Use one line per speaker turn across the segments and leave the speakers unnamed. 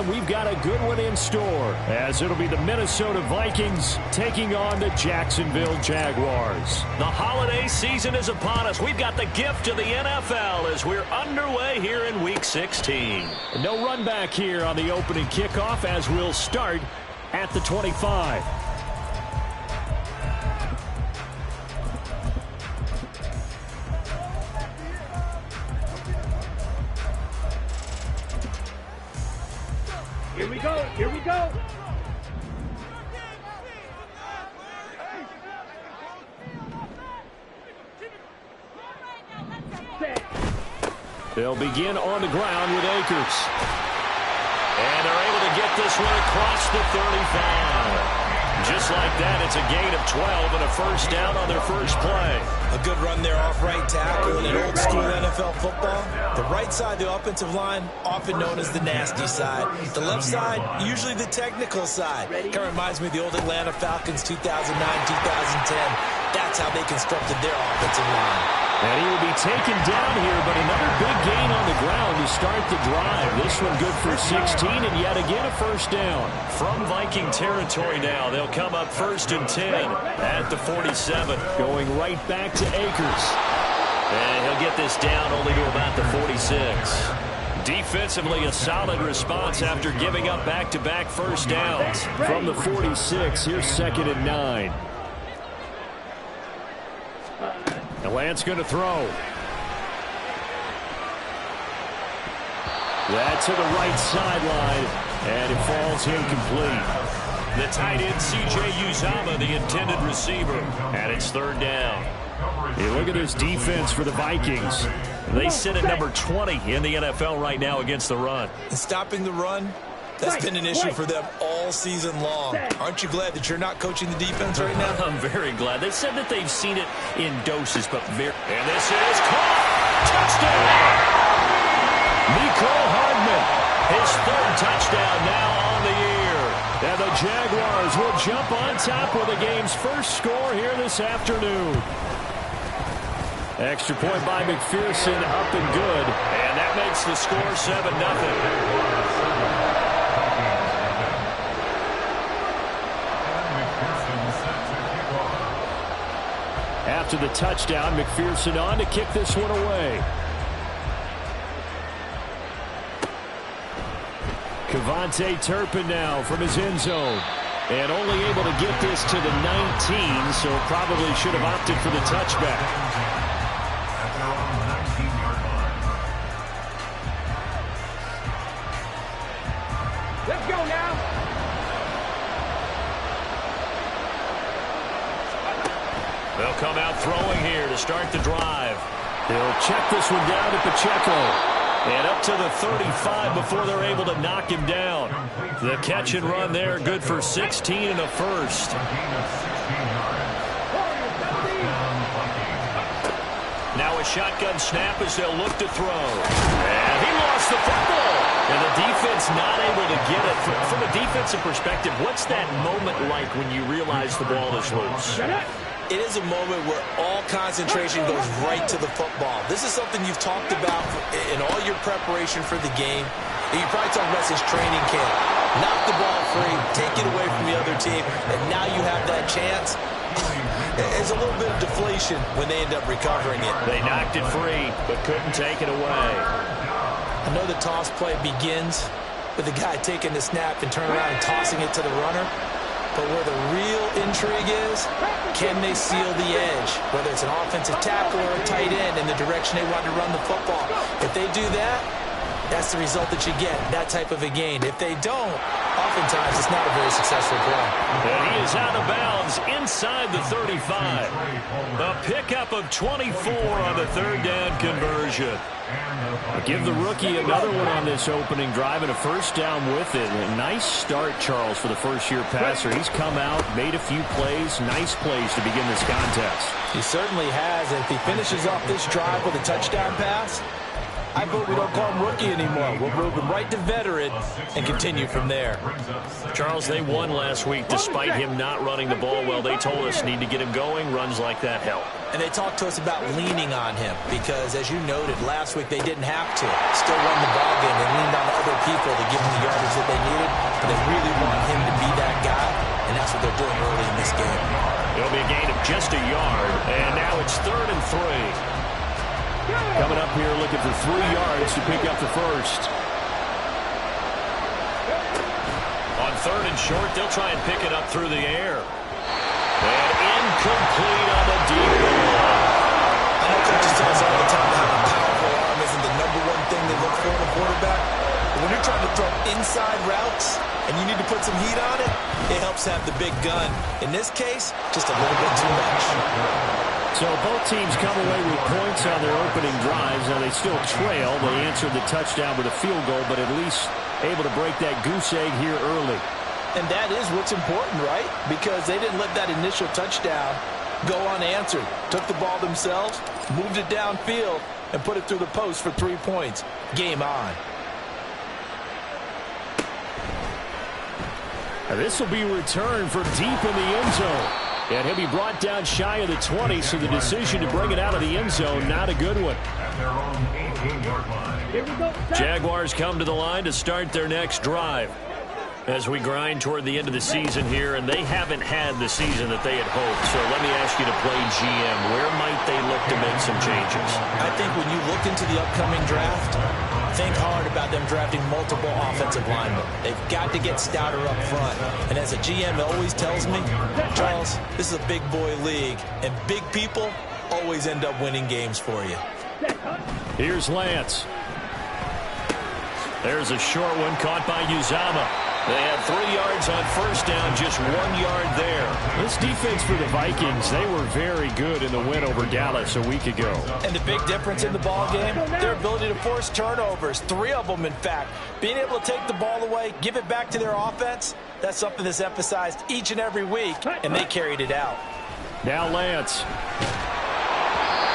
We've got a good one in store, as it'll be the Minnesota Vikings taking on the Jacksonville Jaguars.
The holiday season is upon us. We've got the gift of the NFL as we're underway here in Week 16.
No run back here on the opening kickoff, as we'll start at the 25.
Here we go. Here we go.
They'll begin on the ground with Akers.
And they're able to get this one across the 35. Just like that, it's a gain of 12 and a first down on their first play.
A good run there off right tackle in old school NFL football. The right side, the offensive line, often known as the nasty side. The left side, usually the technical side. Kind of reminds me of the old Atlanta Falcons 2009-2010. That's how they constructed their offensive line.
And he will be taken down here, but another big gain on the ground to start the drive. This one good for 16, and yet again a first down.
From Viking territory now, they'll come up 1st and 10 at the 47.
Going right back to Akers.
And he'll get this down only to about the 46. Defensively, a solid response after giving up back-to-back first downs.
From the 46, here's 2nd and 9. And Lance going to throw. That to the right sideline, and it falls incomplete.
The tight end, C.J. Uzomah, the intended receiver, and it's 3rd down.
Hey, look at this defense for the Vikings.
They sit at number 20 in the NFL right now against the run.
And stopping the run, that's been an issue for them all season long. Aren't you glad that you're not coaching the defense right now?
I'm very glad. They said that they've seen it in doses, but very... And this is caught! Touchdown!
Nicole Hardman,
his 3rd touchdown now on the year.
And the Jaguars will jump on top with the game's first score here this afternoon. Extra point by McPherson, up and good.
And that makes the score 7-0.
After the touchdown, McPherson on to kick this one away. Cavante Turpin now from his end zone. And only able to get this to the 19, so probably should have opted for the touchback.
Let's go now.
They'll come out throwing here to start the drive.
They'll check this one down to Pacheco.
And up to the 35 before they're able to knock him down. The catch and run there, good for 16 and a first. Now a shotgun snap as they'll look to throw. And he lost the football. And the defense not able to get it. From a defensive perspective, what's that moment like when you realize the ball is loose?
It is a moment where all concentration goes right to the football. This is something you've talked about in all your preparation for the game. You probably talked about since training camp. Knock the ball free, take it away from the other team, and now you have that chance. It's a little bit of deflation when they end up recovering it.
They knocked it free, but couldn't take it away.
I know the toss play begins with the guy taking the snap and turning around and tossing it to the runner. But where the real intrigue is, can they seal the edge? Whether it's an offensive tackle or a tight end in the direction they want to run the football. If they do that, that's the result that you get, that type of a gain. If they don't, oftentimes it's not a very successful play.
And he is out of bounds inside the 35. A pickup of 24 on the 3rd down conversion.
Give the rookie another one on this opening drive and a first down with it. A nice start, Charles, for the first-year passer. He's come out, made a few plays, nice plays to begin this contest.
He certainly has. And if he finishes off this drive with a touchdown pass, I vote we don't call him rookie anymore. We'll move him right to veteran and continue from there.
Charles, they won last week despite him not running the ball well. They told us need to get him going. Runs like that help.
And they talked to us about leaning on him because, as you noted, last week they didn't have to. Still won the ball game. They leaned on other people to give them the yardage that they needed, but they really want him to be that guy, and that's what they're doing early in this game.
It'll be a gain of just a yard, and now it's 3rd and 3.
Coming up here looking for 3 yards to pick up the first.
On 3rd and short, they'll try and pick it up through the air. And incomplete on the deep ball.
I know coaches tell us all the time how a powerful arm isn't the #1 thing they look for in a quarterback. But when you're trying to throw inside routes and you need to put some heat on it, it helps have the big gun. In this case, just a little bit too much.
So both teams come away with points on their opening drives. Now they still trail. They answered the touchdown with a field goal, but at least able to break that goose egg here early.
And that is what's important, right? Because they didn't let that initial touchdown go unanswered. Took the ball themselves, moved it downfield, and put it through the post for 3 points. Game on.
And this will be returned from deep in the end zone. And he'll be brought down shy of the 20, so the decision to bring it out of the end zone, not a good one.
Jaguars come to the line to start their next drive. As we grind toward the end of the season here, and they haven't had the season that they had hoped. So let me ask you to play GM. Where might they look to make some changes?
I think when you look into the upcoming draft, think hard about them drafting multiple offensive linemen. They've got to get stouter up front. And as a GM always tells me, Charles, this is a big boy league, and big people always end up winning games for you.
Here's Lance.
There's a short one caught by Uzama. They had 3 yards on first down, just 1 yard there.
This defense for the Vikings, they were very good in the win over Dallas a week ago.
And the big difference in the ball game, their ability to force turnovers, 3 of them in fact. Being able to take the ball away, give it back to their offense, that's something that's emphasized each and every week, and they carried it out.
Now Lance.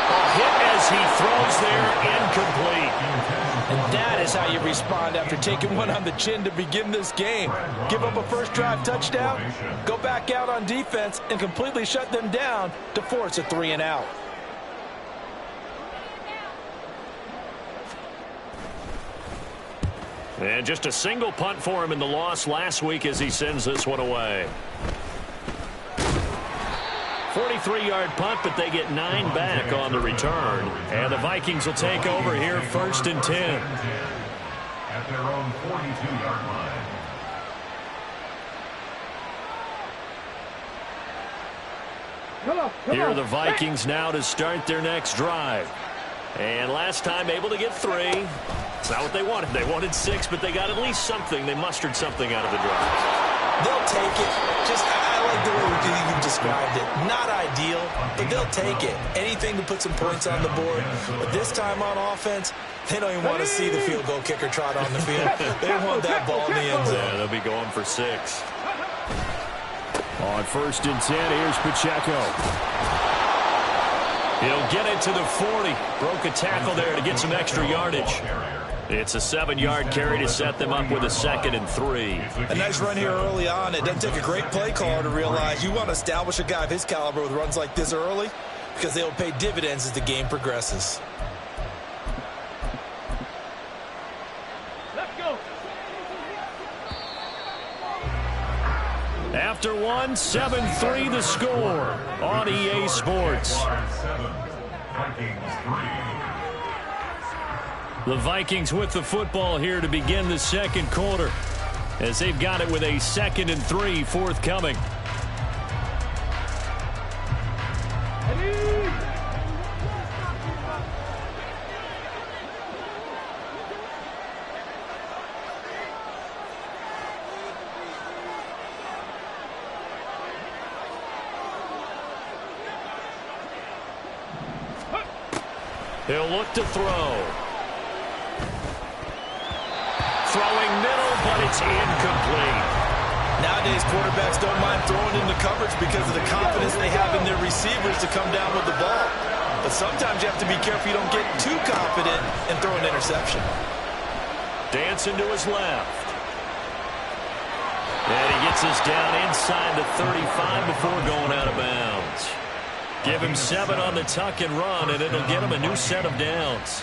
A hit as he throws there, incomplete.
And that is how you respond after taking one on the chin to begin this game. Give up a first drive touchdown, go back out on defense, and completely shut them down to force a 3 and out.
And just a single punt for him in the loss last week as he sends this one away. 43-yard punt, but they get 9 back on the return. And the Vikings will take over here, 1st and 10.
At their own 42-yard line.
Here are the Vikings now to start their next drive.
And last time able to get 3. It's not what they wanted. They wanted 6, but they got at least something. They mustered something out of the drive.
They'll take it. I like the way you described it. Not ideal, but they'll take it. Anything to put some points on the board. But this time on offense, they don't even want to see the field goal kicker trot on the field. They want that ball in the end zone.
Yeah, they'll be going for 6.
On 1st and 10, here's Pacheco.
He'll get it to the 40. Broke a tackle there to get some extra yardage. It's a 7-yard carry to set them up with a 2nd and 3.
A nice run here early on. It doesn't take a great play caller to realize you want to establish a guy of his caliber with runs like this early because they will pay dividends as the game progresses.
Let's go.
After 1, 7-3 the score on EA Sports.
Vikings 3.
The Vikings with the football here to begin the 2nd quarter as they've got it with a 2nd and 3 forthcoming.
He'll look to throw. Throwing middle, but it's incomplete.
Nowadays, quarterbacks don't mind throwing into coverage because of the confidence they have in their receivers to come down with the ball. but sometimes you have to be careful you don't get too confident and throw an interception.
Dancing to his left. And he gets us down inside the 35 before going out of bounds. Give him 7 on the tuck and run, and it'll get him a new set of downs.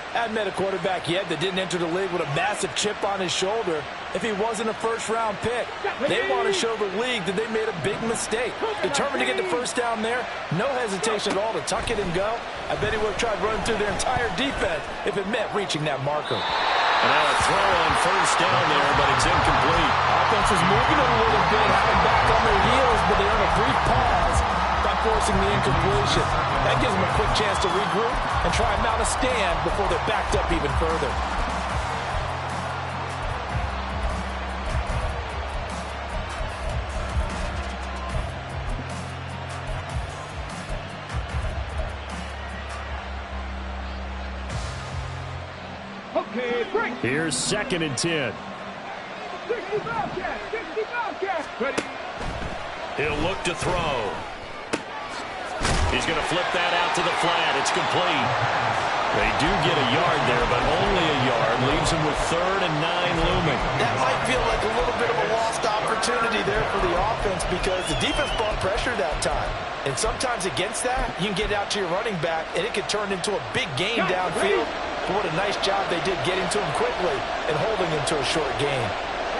I hadn't met a quarterback yet that didn't enter the league with a massive chip on his shoulder if he wasn't a first-round pick. They want to show the league that they made a big mistake. Determined to get the first down there, no hesitation at all to tuck it and go. I bet he would have tried running through their entire defense if it meant reaching that marker.
And now a throw on first down there, but it's incomplete.
Offense is moving a little bit, having back on their heels, but they're in a brief pause by forcing the incompletion. That gives them a quick chance to regroup and try and mount a stand before they're backed up even further.
Okay, break.
Here's 2nd and 10.
60 Bobcats, 60 Bobcats. Ready.
He'll look to throw. He's going to flip that out to the flat. It's complete. They do get a yard there, but only a yard. Leaves him with 3rd and 9 looming.
That might feel like a little bit of a lost opportunity there for the offense because the defense brought pressure that time. And sometimes against that, you can get out to your running back, and it could turn into a big gain downfield. But what a nice job they did getting to him quickly and holding him to a short gain.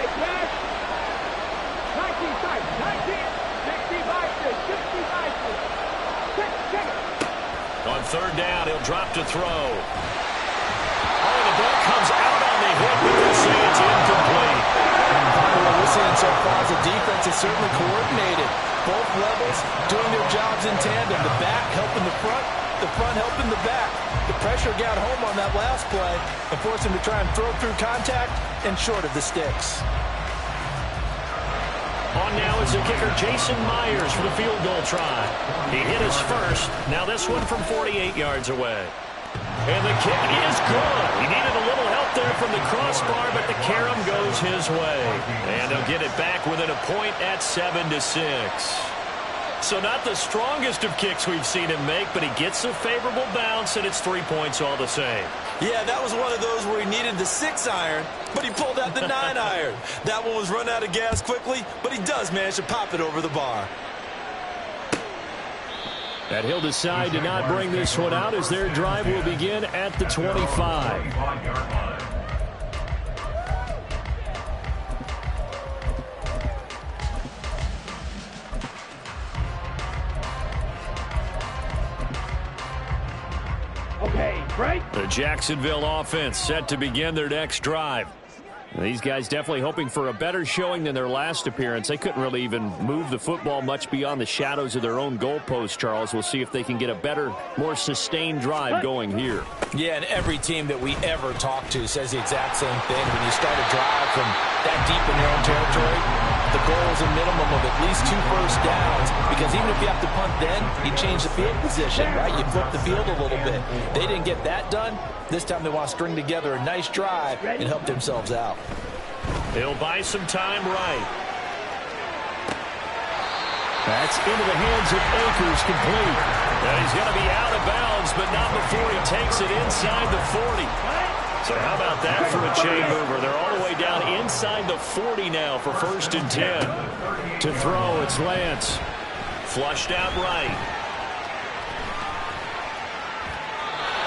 Hey, Flash. 19 sides, 19. 60 Vikings, 60 Vikings. Check it.
On 3rd down, he'll drop to throw. Oh, the ball comes out on the hit, but they'll say it's incomplete.
What we're seeing so far is the defense is certainly coordinated. Both levels doing their jobs in tandem. The back helping the front helping the back. The pressure got home on that last play and forced him to try and throw through contact and short of the sticks.
On now is the kicker, Jason Myers, for the field goal try. He hit his first. Now this one from 48 yards away. And the kick is good. He needed a little help there from the crossbar, but the carom goes his way. And they'll get it back within a point at 7-6. So not the strongest of kicks we've seen him make, but he gets a favorable bounce, and it's 3 points all the same.
Yeah, that was one of those where he needed the 6-iron, but he pulled out the 9-iron. That one was run out of gas quickly, but he does manage to pop it over the bar.
And he'll decide to not bring this one out as their drive will begin at the 25.
Okay, break.
The Jacksonville offense set to begin their next drive. These guys definitely hoping for a better showing than their last appearance. They couldn't really even move the football much beyond the shadows of their own goalpost, Charles. We'll see if they can get a better, more sustained drive going here.
Yeah, and every team that we ever talk to says the exact same thing. When you start a drive from that deep in your own territory, the goal is a minimum of at least 2 first downs, because even if you have to punt then, you change the field position, right? You flip the field a little bit. They didn't get that done. This time they want to string together a nice drive and help themselves out.
He'll buy some time right.
That's into the hands of Akers, complete.
And he's going to be out of bounds, but not before he takes it inside the 40. So how about that for a chain mover? They're all the way down inside the 40 now for 1st and 10.
To throw, it's Lance.
Flushed out right.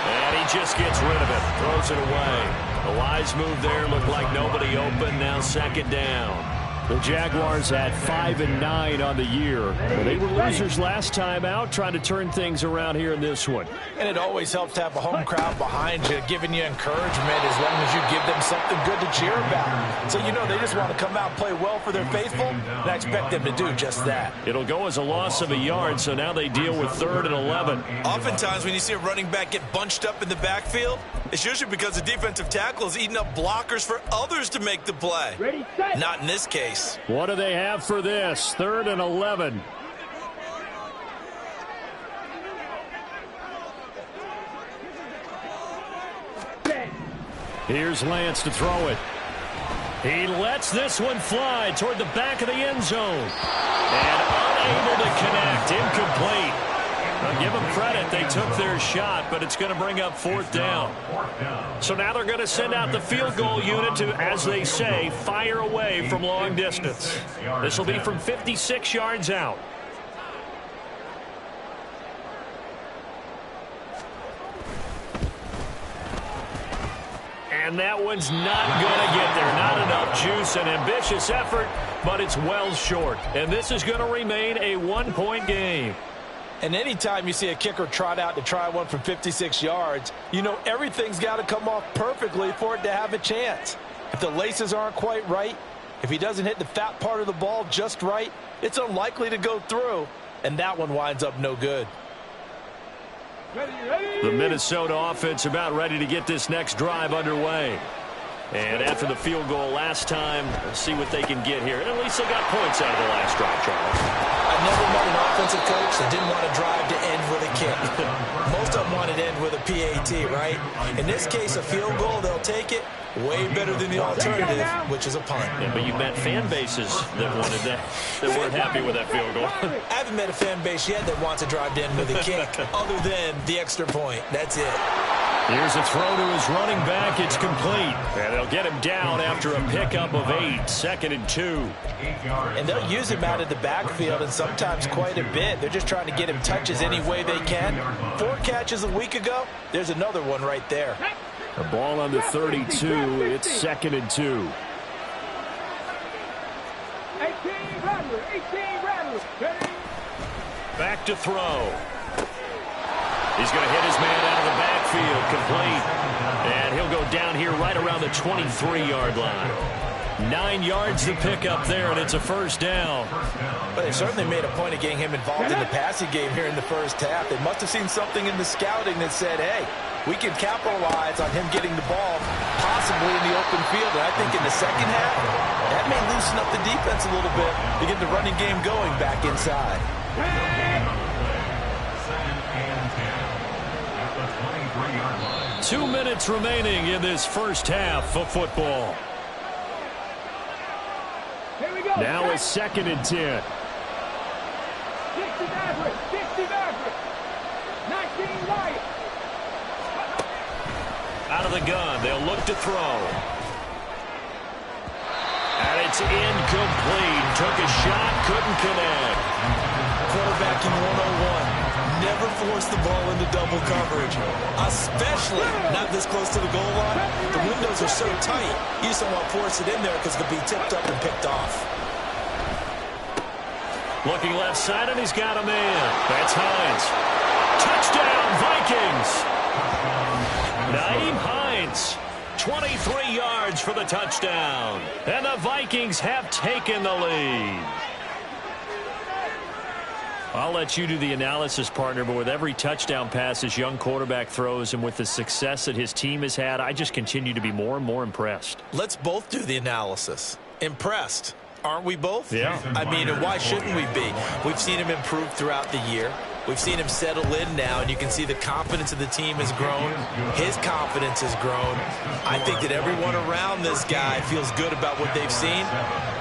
And he just gets rid of it. Throws it away. A wise move there. Looked like nobody open. Now 2nd down.
The Jaguars had 5-9 on the year. They were losers last time out, trying to turn things around here in this one.
And it always helps to have a home crowd behind you, giving you encouragement as long as you give them something good to cheer about. So you know they just want to come out and play well for their faithful, and I expect them to do just that.
It'll go as a loss of a yard, so now they deal with 3rd and 11.
Oftentimes when you see a running back get bunched up in the backfield, it's usually because the defensive tackle is eating up blockers for others to make the play.
Ready, set.
Not in this case.
What do they have for this? 3rd and 11. Here's Lance to throw it. He lets this one fly toward the back of the end zone.
And unable to connect. Incomplete.
I'll give them credit. They took their shot, but it's going to bring up 4th down. So now they're going to send out the field goal unit to, as they say, fire away from long distance. This will be from 56 yards out. And that one's not going to get there. Not enough juice. An ambitious effort, but it's well short. And this is going to remain a 1-point game.
And anytime you see a kicker trot out to try one from 56 yards, you know everything's got to come off perfectly for it to have a chance. If the laces aren't quite right, if he doesn't hit the fat part of the ball just right, it's unlikely to go through. And that one winds up no good.
The Minnesota offense about ready to get this next drive underway. And after the field goal last time, let's see what they can get here. At least they got points out of the last drive, Charles.
I've never met an offensive coach that didn't want a drive to end with a kick. Most of them want it to end with a PAT, right? In this case, a field goal, they'll take it. Way better than the alternative, which is a punt.
Yeah, but you met fan bases that wanted that weren't happy with that field goal.
I haven't met a fan base yet that wants a drive to end with a kick, other than the extra point. That's it.
Here's a throw to his running back. It's complete. And they'll get him down after a pickup of 8. 2nd and 2.
And they'll use him out of the backfield, and sometimes quite a bit. They're just trying to get him touches any way they can. 4 catches a week ago. There's another one right there.
A ball on the 32. It's 2nd and 2.
18 Rattler.
Back to throw. He's going to hit his man out of the backfield. Complete. And he'll go down here right around the 23-yard line. 9 yards to pick up there, and it's a 1st down.
But they certainly made a point of getting him involved in the passing game here in the first half. They must have seen something in the scouting that said, hey, we can capitalize on him getting the ball possibly in the open field. And I think in the second half, that may loosen up the defense a little bit to get the running game going back inside.
2 minutes remaining in this first half of football.
Here we go.
Now a 2nd and 10.
60 Maverick. 60 Maverick. 19 Wyatt.
Out of the gun, they'll look to throw. And it's incomplete. Took a shot, couldn't connect.
Quarterbacking 101. Never force the ball into double coverage, especially not this close to the goal line. The windows are so tight, you just don't want to force it in there because it could be tipped up and picked off.
Looking left side, and he's got a man. That's Hines. Touchdown, Vikings. Naeem Hines, 23 yards for the touchdown. And the Vikings have taken the lead. I'll let you do the analysis, partner, but with every touchdown pass his young quarterback throws and with the success that his team has had, I just continue to be more and more impressed.
Let's both do the analysis. Impressed. Aren't we both?
Yeah.
I mean, and why shouldn't we be? We've seen him improve throughout the year. We've seen him settle in now, and you can see the confidence of the team has grown. His confidence has grown. I think that everyone around this guy feels good about what they've seen,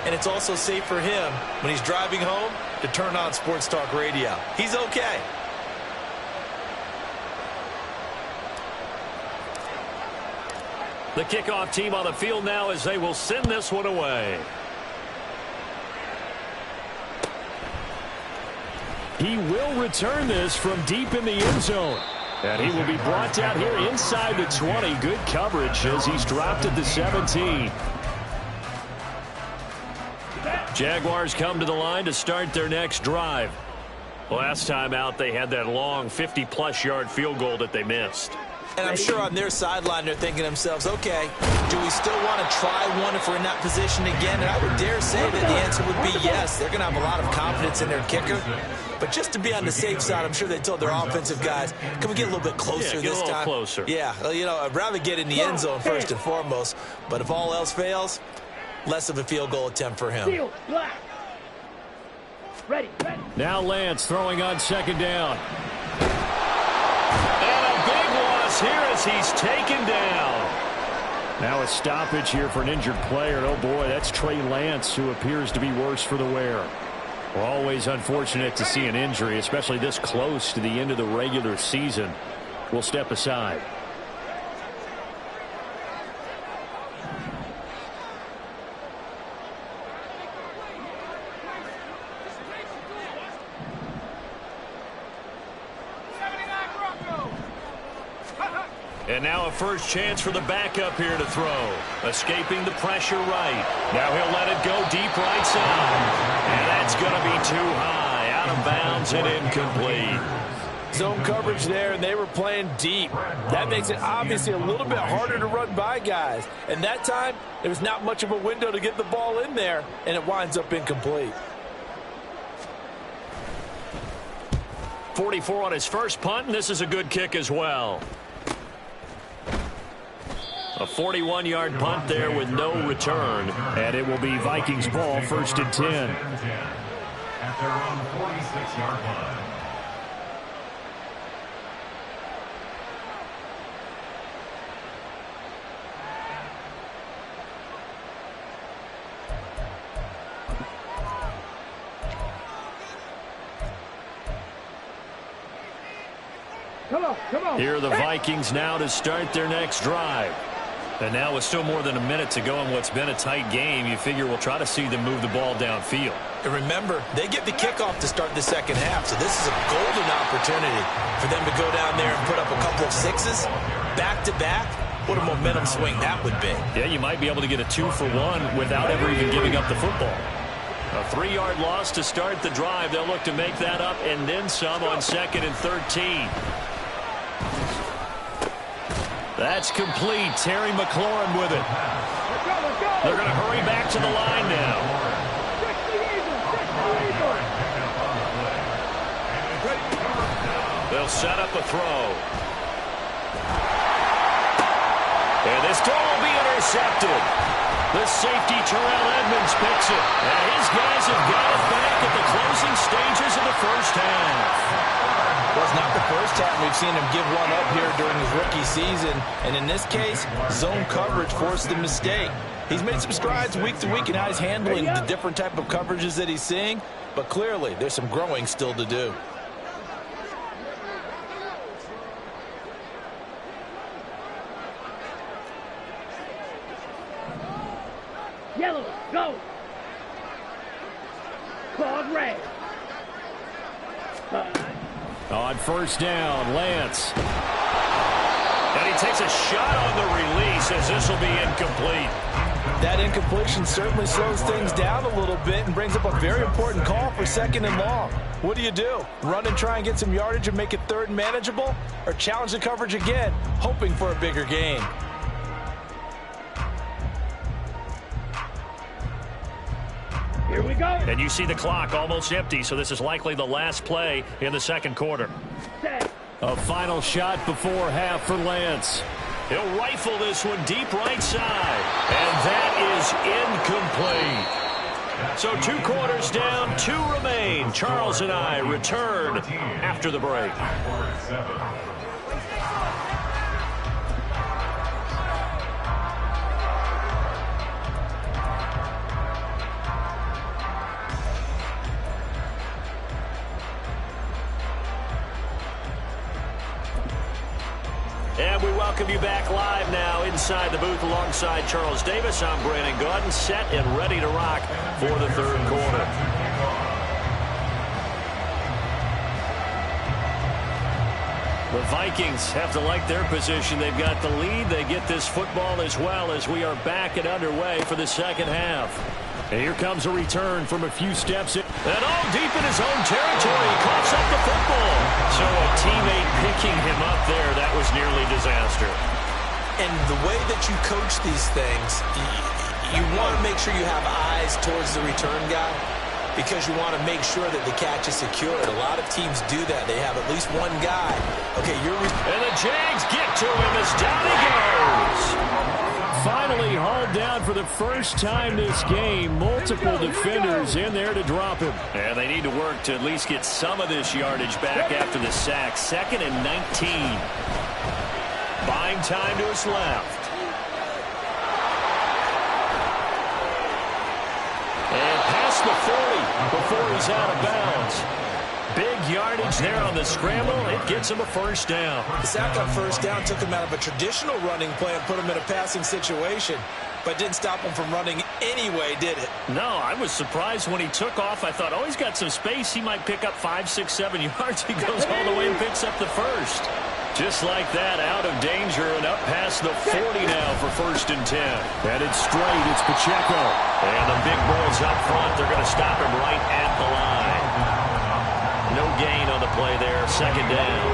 and it's also safe for him when he's driving home to turn on Sports Talk Radio. He's okay.
The kickoff team on the field now as they will send this one away. He will return this from deep in the end zone. And he will be brought down here inside the 20. Good coverage as he's dropped at the 17. Jaguars come to the line to start their next drive. Last time out, they had that long 50-plus yard field goal that they missed.
And I'm sure on their sideline they're thinking to themselves, okay, do we still want to try one if we're in that position again? And I would dare say that the answer would be yes. They're going to have a lot of confidence in their kicker. But just to be on the safe side, I'm sure they told their offensive guys, can we get a little bit closer this time?
Get a little closer.
Yeah, well, you know, I'd rather get in the end zone first and foremost. But if all else fails, less of a field goal attempt for him.
Steel, black. Ready.
Now Lance throwing on second down. And a big loss here as he's taken down. Now a stoppage here for an injured player. Oh, boy, that's Trey Lance, who appears to be worse for the wear. Well, always unfortunate to see an injury, especially this close to the end of the regular season. We'll step aside.
And now a first chance for the backup here to throw. Escaping the pressure right. Now he'll let it go deep right side. And that's going to be too high. Out of bounds and incomplete.
Zone coverage there, and they were playing deep. That makes it obviously a little bit harder to run by guys. And that time, there was not much of a window to get the ball in there, and it winds up incomplete.
44 on his first punt, and this is a good kick as well. A 41-yard punt there with no return.
And it will be Vikings ball, 1st and 10.
At their own 46-yard line.
Come on.
Here are the Vikings now to start their next drive.
And now with still more than a minute to go in what's been a tight game, you figure we'll try to see them move the ball downfield.
And remember, they get the kickoff to start the second half, so this is a golden opportunity for them to go down there and put up a couple of sixes back-to-back. What a momentum swing that would be.
Yeah, you might be able to get a 2-for-1 without ever even giving up the football. A 3-yard loss to start the drive. They'll look to make that up and then some on 2nd and 13. That's complete. Terry McLaurin with it.
Let's go.
They're going to hurry back to the line now. They'll set up a throw. And this throw will be intercepted. The safety, Terrell Edmonds, picks it. And his guys have got it back at the closing stages of the first half.
Well, it's not the first time we've seen him give one up here during his rookie season. And in this case, zone coverage forced the mistake. He's made some strides week to week in how he's handling the different type of coverages that he's seeing. But clearly, there's some growing still to do.
Yellow, go. Claude red.
On 1st down, Lance.
And he takes a shot on the release as this will be incomplete.
That incompletion certainly slows things down a little bit and brings up a very important call for 2nd and long. What do? Run and try and get some yardage and make it 3rd and manageable? Or challenge the coverage again, hoping for a bigger gain?
Here we go.
And you see the clock almost empty, so this is likely the last play in the 2nd quarter.
Set.
A final shot before half for Lance.
He'll rifle this one deep right side. And that is incomplete. So 2 quarters down, 2 remain. Charles and I return after the break. And we welcome you back live now inside the booth alongside Charles Davis. I'm Brandon Gaudin, set and ready to rock for the 3rd quarter. The Vikings have to like their position. They've got the lead. They get this football as well as we are back and underway for the 2nd half. And here comes a return from a few steps in. And all deep in his own territory. He coughs up the football. So a teammate picking him up there, that was nearly disaster.
And the way that you coach these things, you want to make sure you have eyes towards the return guy because you want to make sure that the catch is secured. A lot of teams do that. They have at least one guy. Okay, and
the Jags get to him as down he goes.
Finally hauled down for the first time this game. Multiple defenders in there to drop him.
And they need to work to at least get some of this yardage back after the sack. 2nd and 19. Buying time to his left. And past the 40 before he's out of bounds. Big yardage there on the scramble. It gets him a first down.
The sack on first down took him out of a traditional running play and put him in a passing situation, but didn't stop him from running anyway, did it?
No, I was surprised when he took off. I thought, oh, he's got some space. He might pick up 5, 6, 7 yards. He goes all the way and picks up the first. Just like that, out of danger and up past the 40 now for 1st and 10.
Headed straight, it's Pacheco.
And the big bulls up front, they're going to stop him right at the line. No gain on the play there, 2nd down.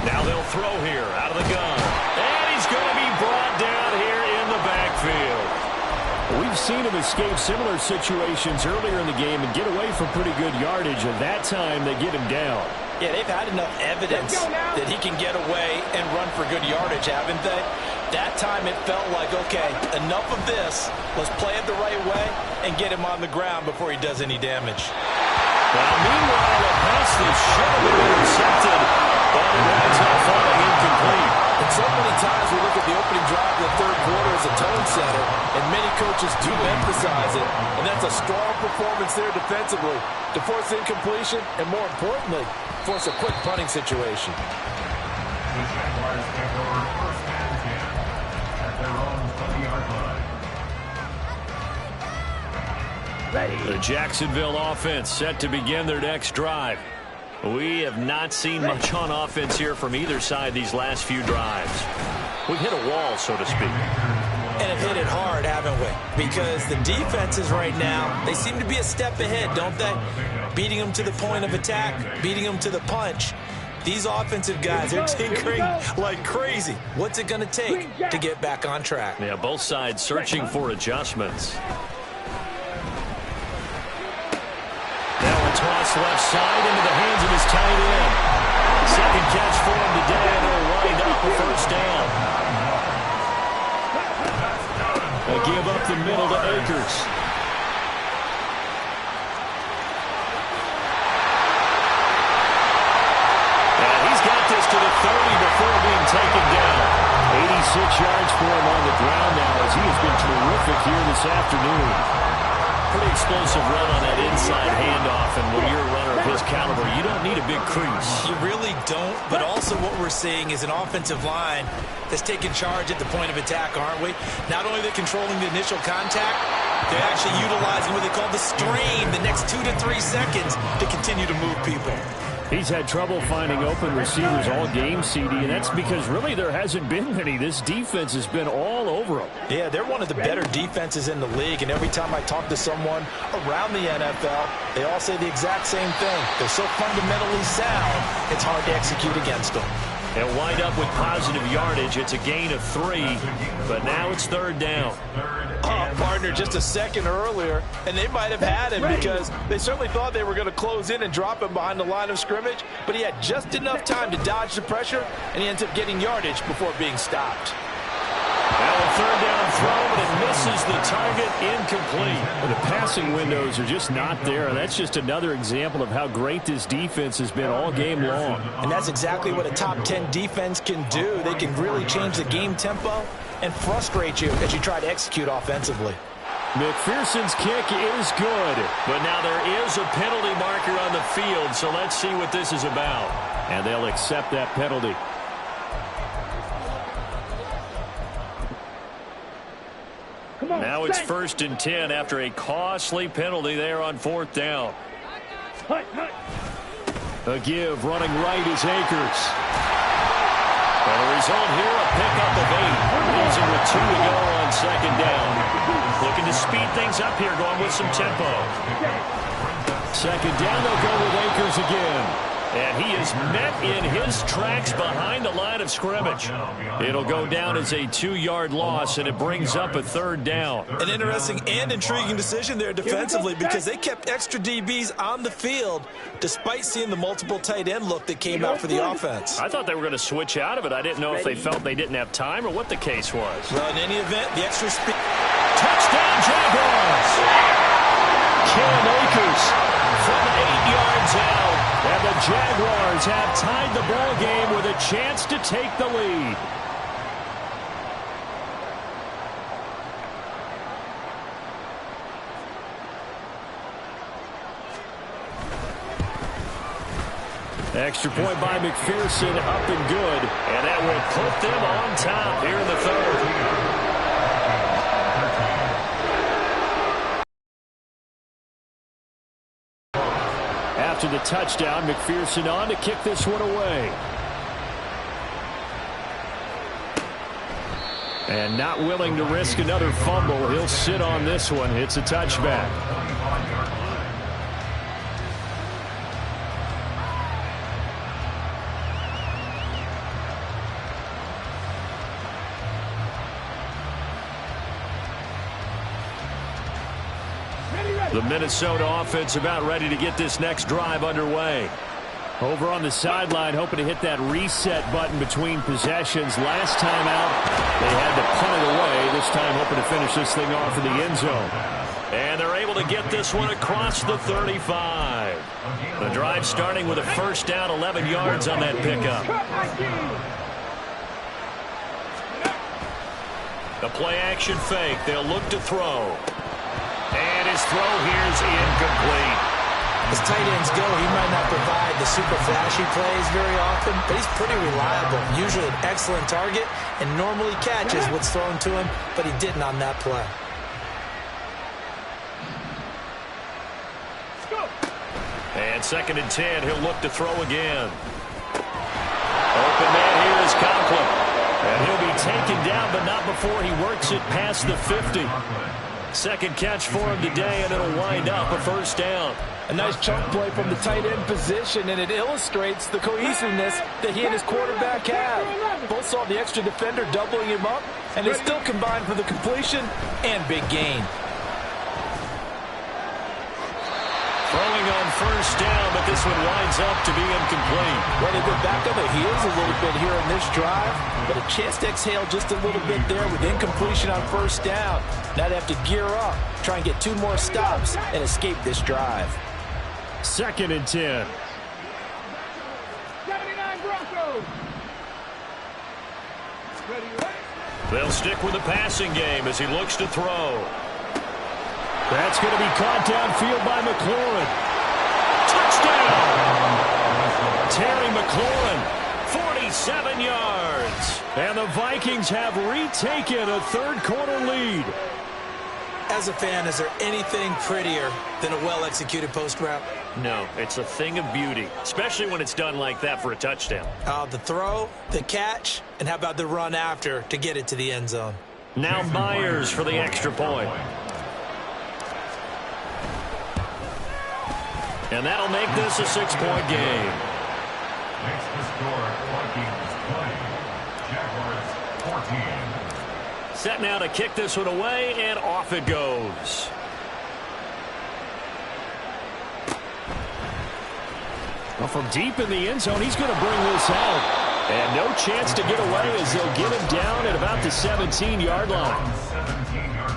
Now they'll throw here, out of the gun. And he's going to be brought down here in the backfield.
We've seen him escape similar situations earlier in the game and get away from pretty good yardage, and that time they get him down.
Yeah, they've had enough evidence that he can get away and run for good yardage, haven't they? That time it felt like, okay, enough of this. Let's play it the right way and get him on the ground before he does any damage.
Well, meanwhile, a pass that should have been intercepted, but it winds up falling incomplete.
And so many times we look at the opening drive of the 3rd quarter as a tone setter, and many coaches do emphasize it, and that's a strong performance there defensively to force incompletion and, more importantly, force a quick punting situation.
The Jaguars take over 1st and 10 at their own 20-yard line.
Ready.
The Jacksonville offense set to begin their next drive.
We have not seen much on offense here from either side these last few drives. We've hit a wall, so to speak.
And have hit it hard, haven't we? Because the defenses right now, they seem to be a step ahead, don't they? Beating them to the point of attack, beating them to the punch. These offensive guys are tinkering like crazy. What's it going to take to get back on track?
Yeah, both sides searching for adjustments. Toss left side into the hands of his tight end. 2nd catch for him today, and he'll wind up a 1st down.
A give up the middle to Akers.
And he's got this to the 30 before being taken down.
86 yards for him on the ground now as he has been terrific here this afternoon.
Pretty explosive run on that inside handoff, and when you're a runner of his caliber, you don't need a big crease.
You really don't, but also what we're seeing is an offensive line that's taking charge at the point of attack, aren't we? Not only are they controlling the initial contact, they're actually utilizing what they call the strain, the next 2 to 3 seconds to continue to move people.
He's had trouble finding open receivers all game, CD, and that's because really there hasn't been many. This defense has been all over him.
Yeah, they're one of the better defenses in the league, and every time I talk to someone around the NFL, they all say the exact same thing. They're so fundamentally sound, it's hard to execute against them.
They'll wind up with positive yardage. It's a gain of 3, but now it's 3rd down.
Partner, just a second earlier, and they might have had him because they certainly thought they were going to close in and drop him behind the line of scrimmage, but he had just enough time to dodge the pressure, and he ends up getting yardage before being stopped.
Now a 3rd down throw, but it misses the target, incomplete.
The passing windows are just not there, and that's just another example of how great this defense has been all game long.
And that's exactly what a top 10 defense can do. They can really change the game tempo and frustrate you as you try to execute offensively.
McPherson's kick is good.
But now there is a penalty marker on the field, so let's see what this is about.
And they'll accept that penalty.
Now it's 1st and 10 after a costly penalty there on 4th down.
A give running right is Akers.
And the result here, a pickup of 8. Leaves him with 2 to go on 2nd down. Looking to speed things up here, going with some tempo.
2nd down, they'll go with Akers again.
And he is met in his tracks behind the line of scrimmage. It'll go down as a 2-yard loss, and it brings up a 3rd down.
An interesting and intriguing decision there defensively because they kept extra DBs on the field despite seeing the multiple tight end look that came out for the offense.
I thought they were going to switch out of it. I didn't know if they felt they didn't have time or what the case was.
Well, in any event, the extra speed.
Touchdown, Jaguars!
Cam Akers
from 8 yards out.
And the Jaguars have tied the ball game with a chance to take the lead. Extra point by McPherson, up and good. And that will put them on top here in the third. After the touchdown, McPherson on to kick this one away. And not willing to risk another fumble. He'll sit on this one. It's a touchback. The Minnesota offense about ready to get this next drive underway. Over on the sideline, hoping to hit that reset button between possessions. Last time out, they had to punt it away. This time, hoping to finish this thing off in the end zone. And they're able to get this one across the 35. The drive starting with a first down, 11 yards on that pickup. The play-action fake. They'll look to throw. And his throw here is incomplete.
As tight ends go, he might not provide the super flashy plays very often, but he's pretty reliable. Usually an excellent target and normally catches what's thrown to him, but he didn't on that play.
And 2nd and 10, he'll look to throw again. Open man here is Conklin. And he'll be taken down, but not before he works it past the 50. Second catch for him today, and it'll wind up a first down.
A nice chunk play from the tight end position, and it illustrates the cohesiveness that he and his quarterback have. Both saw the extra defender doubling him up, and they still combined for the completion and big gain.
Throwing on first down, but this one winds up to be incomplete.
Well, they've been back on the heels a little bit here in this drive, but a chance to exhale just a little bit there with incompletion on first down. Now they have to gear up, try and get 2 more stops, and escape this drive.
2nd and 10.
79 Broncos.
They'll stick with the passing game as he looks to throw. That's going to be caught downfield by McLaurin. Touchdown! Terry McLaurin, 47 yards. And the Vikings have retaken a third-quarter lead.
As a fan, is there anything prettier than a well-executed post route?
No, it's a thing of beauty, especially when it's done like that for a touchdown.
The throw, the catch, and how about the run after to get it to the end zone?
Now Myers for the extra point. And that'll make this a 6-point game.
Makes the score Vikings 20, Jaguars 14.
Set now to kick this one away, and off it goes. Well, from deep in the end zone, he's going to bring this out. And no chance to get away as they'll get him down at about the 17-yard line.
17-yard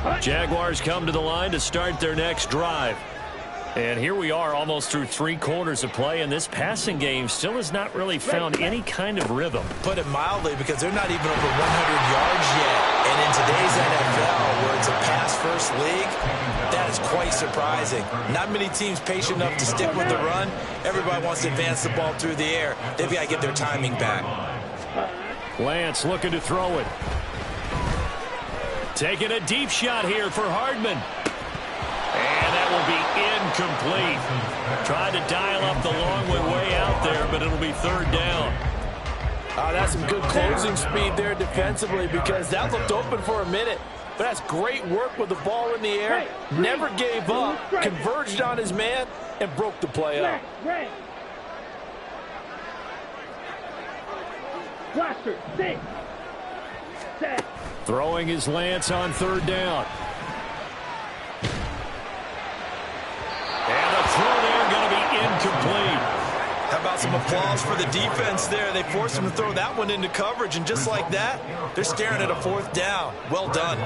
line.
Jaguars come to the line to start their next drive. And here we are almost through 3 quarters of play, and this passing game still has not really found any kind of rhythm.
Put it mildly, because they're not even over 100 yards yet. And in today's NFL, where it's a pass-first league, that is quite surprising. Not many teams patient enough to stick with the run. Everybody wants to advance the ball through the air. They've got to get their timing back.
Lance looking to throw it. Taking a deep shot here for Hardman. And that will be incomplete. Tried to dial up the long way out there, but it'll be 3rd down.
That's some good closing speed there defensively, because that looked open for a minute. But that's great work with the ball in the air. Never gave up, converged on his man, and broke the play up.
Blaster, 6. Set.
Throwing his Lance on 3rd down. And the throw there going to be incomplete.
How about some applause for the defense there? They forced him to throw that one into coverage, and just like that, they're staring at a 4th down. Well done.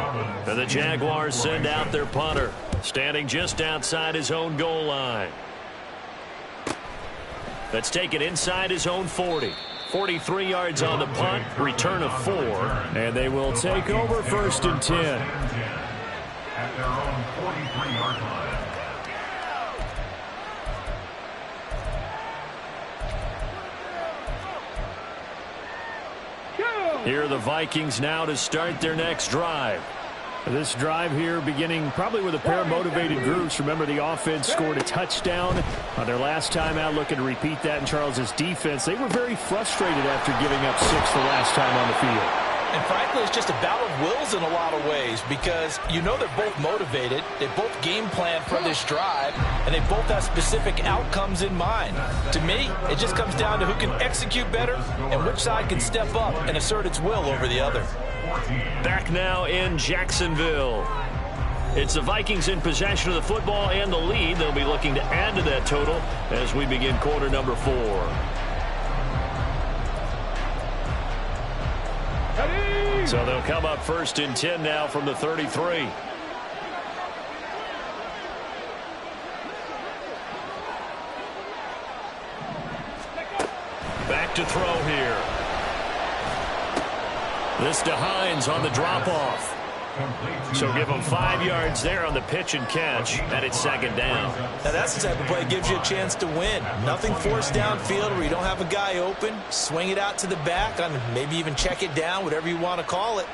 And the Jaguars send out their punter, standing just outside his own goal line. Let's take it inside his own 40. 43 yards on the punt, return of 4, and they will take over 1st and 10.
At their own 43-yard line.
Here are the Vikings now to start their next drive. This drive here beginning probably with a pair of motivated groups. Remember, the offense scored a touchdown on their last time out, looking to repeat that in Charles's defense. They were very frustrated after giving up 6 the last time on the field.
And frankly, it's just a battle of wills in a lot of ways because you know they're both motivated. They both game plan for this drive, and they both have specific outcomes in mind. To me, it just comes down to who can execute better and which side can step up and assert its will over the other.
Back now in Jacksonville. It's the Vikings in possession of the football and the lead. They'll be looking to add to that total as we begin quarter number 4. So they'll come up 1st and 10 now from the 33. Back to throw here. This to Hines on the drop-off. So give them 5 yards there on the pitch and catch, and it's 2nd down.
Now that's the type of play that gives you a chance to win. Nothing forced downfield where you don't have a guy open. Swing it out to the back, maybe even check it down, whatever you want to call it.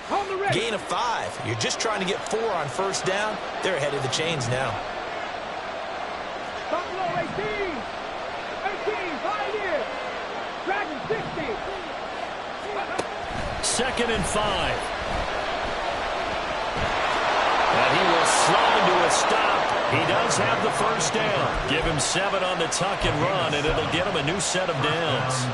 Gain of 5. You're just trying to get 4 on 1st down. They're ahead of the chains now.
Buffalo 18, 5 years. Dragon 60.
2nd and 5. And he will slide to a stop. He does have the 1st down. Give him 7 on the tuck and run, and it'll get him a new set of downs.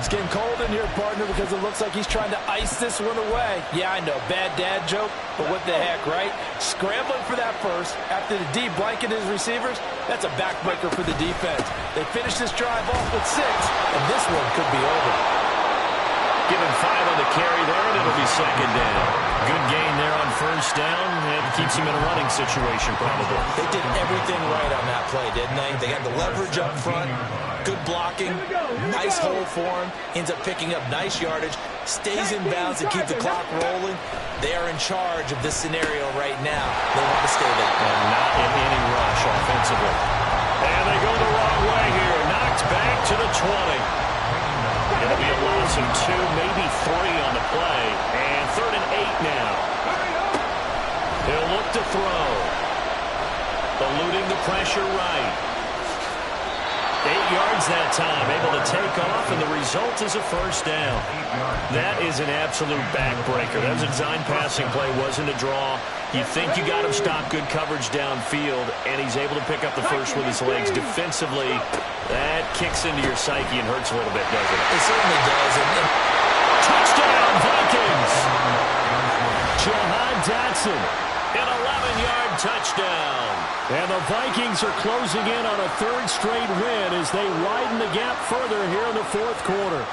It's getting cold in here, partner, because it looks like he's trying to ice this one away. Yeah, I know, bad dad joke, but what the heck, right? Scrambling for that first after the D blanketed his receivers, that's a backbreaker for the defense. They finish this drive off with 6, and this one could be over.
Give him 5 on the carry there, and it'll be 2nd down. Good gain there on 1st down. It keeps him in a running situation, probably.
They did everything right on that play, didn't they? They had the leverage up front, good blocking, nice hole for him, ends up picking up nice yardage, stays in bounds to keep the clock rolling. They are in charge of this scenario right now. They want to stay that way.
And not in any rush offensively. And they go the wrong way here. Knocked back to the 20. It'll be a loss of 2, maybe 3 on the play. And 3rd and 8 now. He'll look to throw. Eluding the pressure right. 8 yards that time, able to take off, and the result is a 1st down. That is an absolute backbreaker. That was a design passing play, wasn't a draw. You think you got him stopped, good coverage downfield, and he's able to pick up the first with his legs. Defensively, that kicks into your psyche and hurts a little bit, doesn't it?
It certainly does.
Touchdown, Vikings! Jahan Dotson, an 11-yard touchdown. And the Vikings are closing in on a 3rd straight win as they widen the gap further here in the 4th quarter.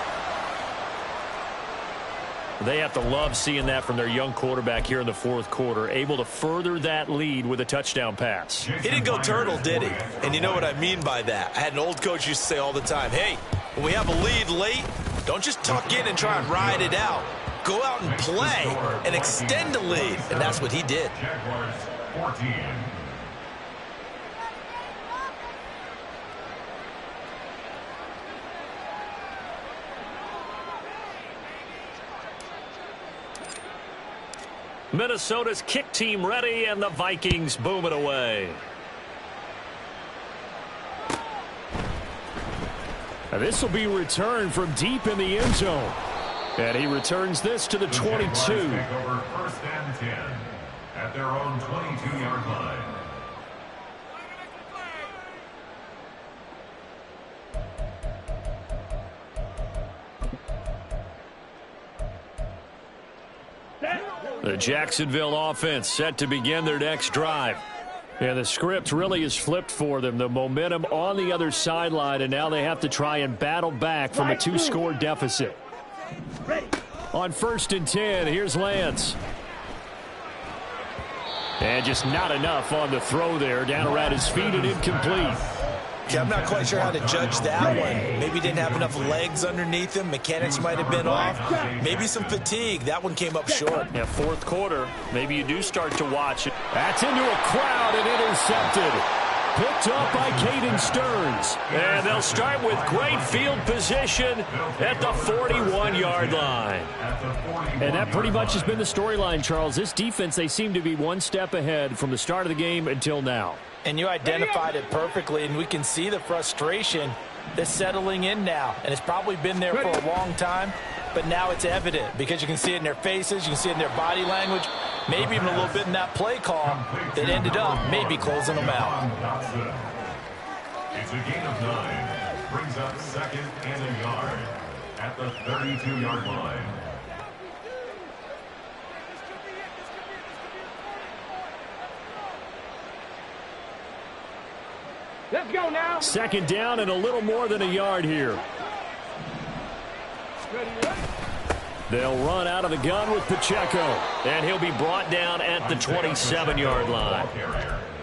They have to love seeing that from their young quarterback here in the 4th quarter, able to further that lead with a touchdown pass.
He didn't go turtle, did he? And you know what I mean by that. I had an old coach used to say all the time, hey, when we have a lead late, don't just tuck in and try and ride it out. Go out and play and extend the lead. And that's what he did.
Jaguars 14.
Minnesota's kick team ready, and the Vikings boom it away. And this will be returned from deep in the end zone. And he returns this to the 22.
Take over 1st and 10 at their own 22-yard line.
The Jacksonville offense set to begin their next drive. And the script really is flipped for them. The momentum on the other sideline, and now they have to try and battle back from a 2-score deficit. On 1st and 10, here's Lance. And just not enough on the throw there. Down around his feet and incomplete.
Okay, I'm not quite sure how to judge that one. Maybe he didn't have enough legs underneath him. Mechanics might have been off. Maybe some fatigue. That one came up short.
Yeah, 4th quarter. Maybe you do start to watch it. That's into a crowd and intercepted. picked up by Caden Stearns.
And they'll start with great field position at the 41-yard line.
And that pretty much has been the storyline, Charles. This defense, they seem to be one step ahead from the start of the game until now.
And you identified it perfectly, and we can see the frustration that's settling in now. And it's probably been there for a long time, but now it's evident because you can see it in their faces, you can see it in their body language, maybe even a little bit in that play call that ended up maybe closing them out.
It's a gain of 9. Brings up 2nd and a yard at the 32-yard line.
Let's go now.
2nd down and a little more than a yard here. They'll run out of the gun with Pacheco.
And he'll be brought down at the 27-yard line.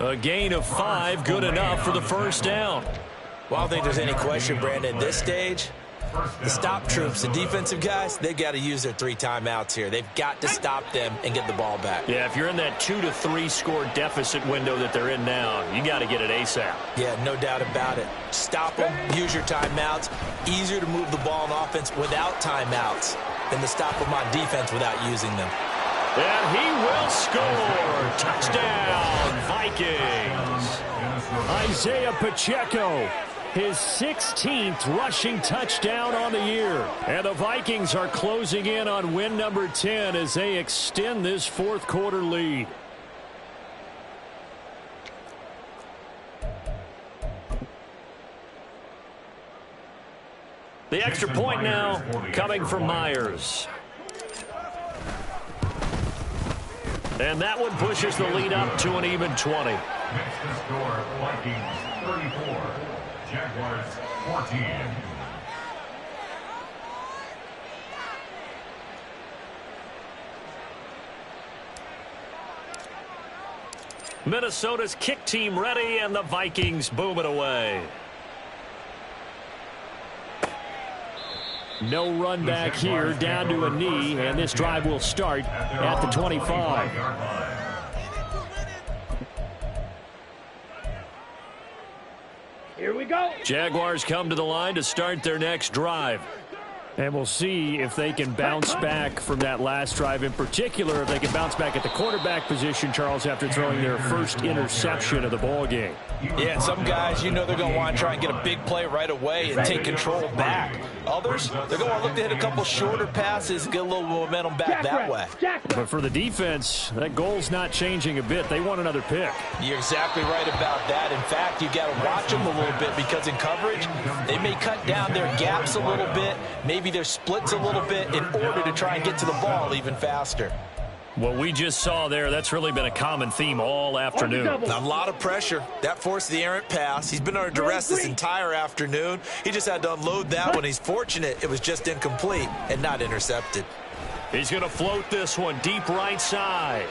A gain of 5, good enough for the first down.
Well, I don't think there's any question, Brandon, at this stage, the stop troops, the defensive guys, they've got to use their 3 timeouts here. They've got to stop them and get the ball back.
Yeah, if you're in that 2 to 3 score deficit window that they're in now, you got to get it ASAP.
Yeah, no doubt about it. Stop them, use your timeouts. Easier to move the ball on offense without timeouts than to stop them on defense without using them.
And he will score. Touchdown, Vikings.
Isaiah Pacheco, his 16th rushing touchdown on the year. And the Vikings are closing in on win number 10 as they extend this 4th quarter lead.
The extra point now coming from Myers. And that one pushes the lead up to an even 20.
Next to score, Vikings 34, Jaguars 14.
Minnesota's kick team ready, and the Vikings boom it away.
No run back here, down to a knee, and this drive will start at the 25.
Here we go.
Jaguars come to the line to start their next drive.
And we'll see if they can bounce back from that last drive, in particular if they can bounce back at the quarterback position, Charles, after throwing their first interception of the ball game.
Yeah, some guys, you know they're going to want to try and get a big play right away and take control back. Others, they're going to look to hit a couple shorter passes and get a little momentum back that way.
But for the defense, that goal's not changing a bit. They want another pick.
You're exactly right about that. In fact, you got to watch them a little bit because in coverage, they may cut down their gaps a little bit, maybe their splits a little bit in order to try and get to the ball even faster.
What we just saw there, that's really been a common theme all afternoon.
A lot of pressure. That forced the errant pass. He's been under duress this entire afternoon. He just had to unload that one. He's fortunate it was just incomplete and not intercepted.
He's going to float this one deep right side.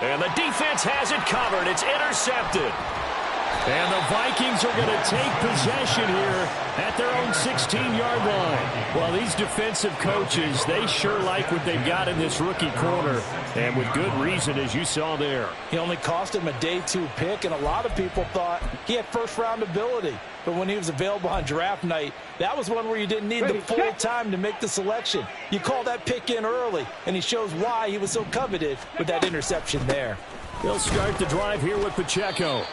And the defense has it covered. It's intercepted.
And the Vikings are going to take possession here at their own 16-yard line. Well, these defensive coaches, they sure like what they've got in this rookie corner, and with good reason, as you saw there.
He only cost him a day 2 pick, and a lot of people thought he had first-round ability. But when he was available on draft night, that was one where you didn't need the full time to make the selection. You call that pick in early, and he shows why he was so coveted with that interception there.
They'll start the drive here with Pacheco.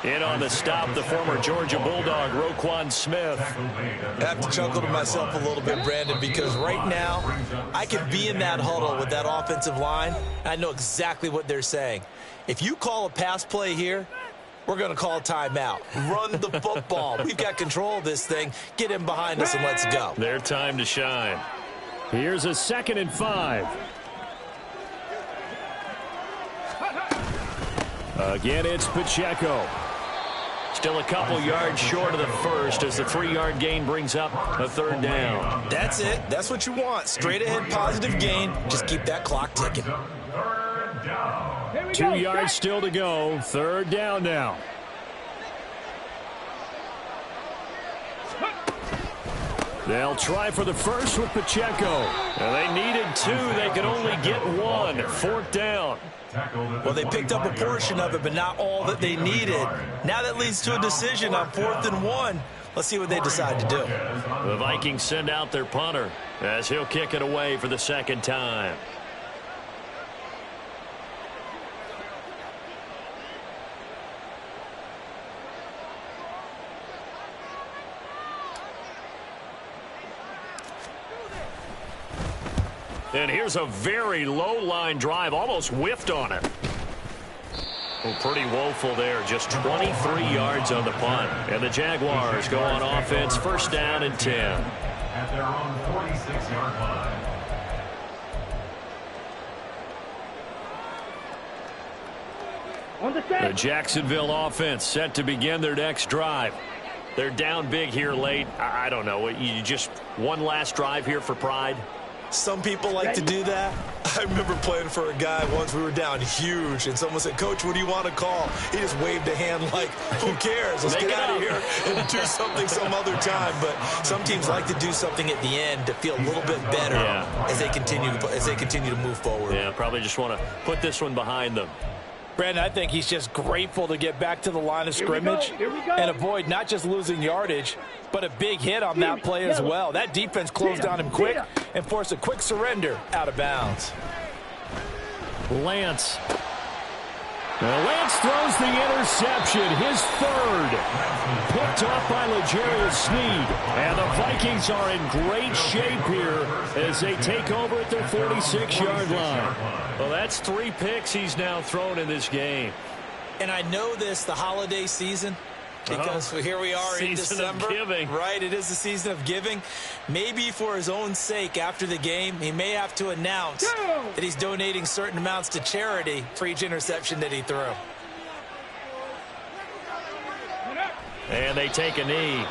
In on the stop, the former Georgia Bulldog, Roquan Smith.
I have to chuckle to myself a little bit, Brandon, because right now I could be in that huddle with that offensive line. I know exactly what they're saying. If you call a pass play here, we're going to call a timeout. Run the football. We've got control of this thing. Get in behind us and let's go.
Their time to shine.
Here's a 2nd and 5. Again, it's Pacheco.
Still a couple yards short of the first as the 3-yard gain brings up a 3rd down.
That's it. That's what you want. Straight ahead positive gain. Just keep that clock ticking.
2 yards still to go. 3rd down now. They'll try for the first with Pacheco.
And they needed 2. They could only get 1. 4th down.
Well, they picked up a portion of it, but not all that they needed. Now that leads to a decision on 4th and 1. Let's see what they decide to do.
The Vikings send out their punter as he'll kick it away for the 2nd time. And here's a very low line drive, almost whiffed on it. Well, pretty woeful there, just 23 yards on the punt. And the Jaguars go on offense, 1st down and 10.
At their own 46-yard line.
The Jacksonville offense set to begin their next drive.
They're down big here late. I don't know. You just one last drive here for pride?
Some people like to do that. I remember playing for a guy once. We were down huge, and someone said, "Coach, what do you want to call?" He just waved a hand like, who cares? Let's get out of here and do something some other time. But some teams like to do something at the end to feel a little bit better as they continue to move forward.
Yeah, probably just want to put this one behind them.
Brandon, I think he's just grateful to get back to the line of scrimmage and avoid not just losing yardage, but a big hit on that play as well. That defense closed on him quick and forced a quick surrender out of bounds.
Lance. Lance throws the interception, his 3rd. Picked off by L'Jarius Sneed. And the Vikings are in great shape here as they take over at their 46-yard line.
Well, that's 3 picks he's now thrown in this game.
And I know this, the holiday season, because here we are in December.
Season of giving.
Right, it is the season of giving. Maybe for his own sake after the game, he may have to announce that he's donating certain amounts to charity for each interception that he threw.
And they take a knee.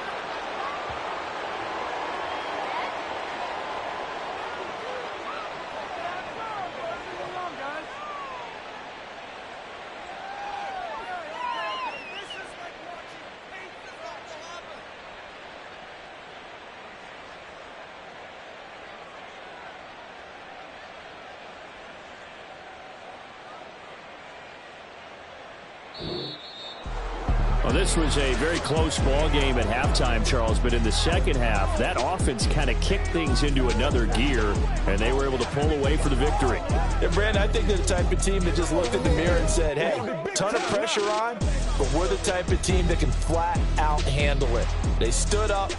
Well, this was a very close ball game at halftime, Charles, but in the second half, that offense kind of kicked things into another gear, and they were able to pull away for the victory.
And Brandon, I think they're the type of team that just looked in the mirror and said, hey, ton of pressure on, but we're the type of team that can flat out handle it. They stood up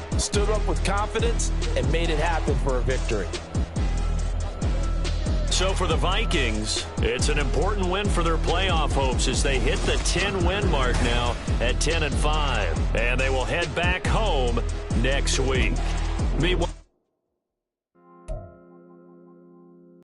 with confidence, and made it happen for a victory.
So for the Vikings, it's an important win for their playoff hopes as they hit the 10-win mark now at 10-5. And they will head back home next week. Meanwhile,